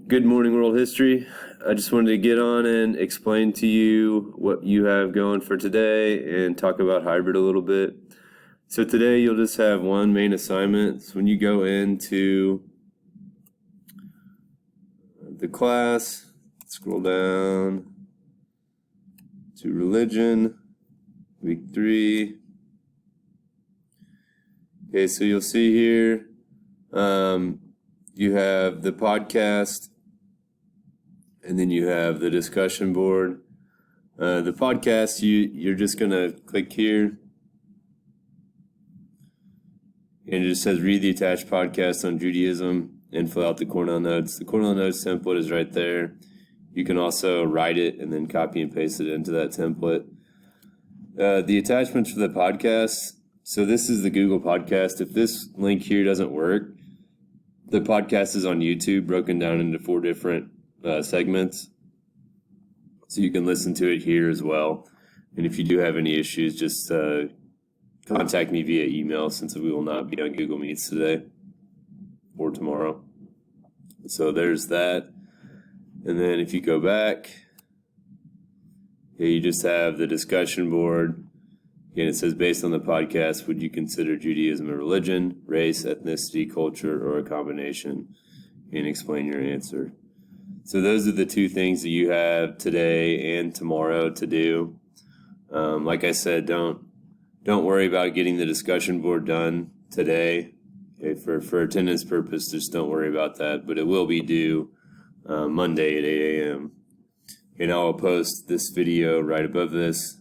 Good morning, world history. I just wanted to get on and explain to you what you have going for today and talk about hybrid a little bit. So today you'll just have one main assignment. So when you go into the class, scroll down to religion, week 3. Okay, so you'll see here you have the podcast, and then you have the discussion board. The podcast, you're just going to click here, and it just says read the attached podcast on Judaism and fill out the Cornell Notes. The Cornell Notes template is right there. You can also write it and then copy and paste it into that template. The attachments for the podcast, so this is the Google podcast. If this link here doesn't work, the podcast is on YouTube, broken down into 4 different segments. So you can listen to it here as well. And if you do have any issues, just contact me via email, since we will not be on Google Meets today or tomorrow. So there's that. And then if you go back, you just have the discussion board. And it says, based on the podcast, would you consider Judaism a religion, race, ethnicity, culture, or a combination? And explain your answer. So those are the 2 things that you have today and tomorrow to do. Like I said, don't worry about getting the discussion board done today. Okay, for attendance purpose, just don't worry about that. But it will be due Monday at 8 a.m. And I'll post this video right above this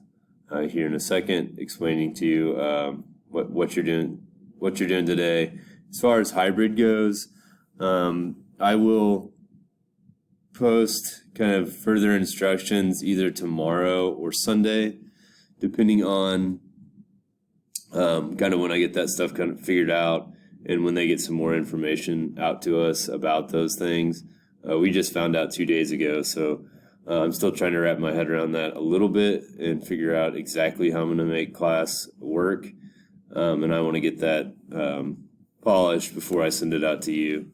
here in a second, explaining to you what you're doing today. As far as hybrid goes, I will post kind of further instructions either tomorrow or Sunday, depending on kind of when I get that stuff kind of figured out and when they get some more information out to us about those things. We just found out 2 days ago, so I'm still trying to wrap my head around that a little bit and figure out exactly how I'm going to make class work. And I want to get that polished before I send it out to you.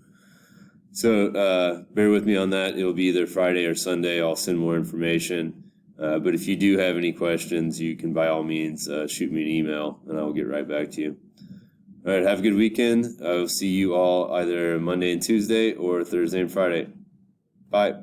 So bear with me on that. It'll be either Friday or Sunday. I'll send more information. But if you do have any questions, you can by all means shoot me an email, and I will get right back to you. All right, have a good weekend. I will see you all either Monday and Tuesday or Thursday and Friday. Bye.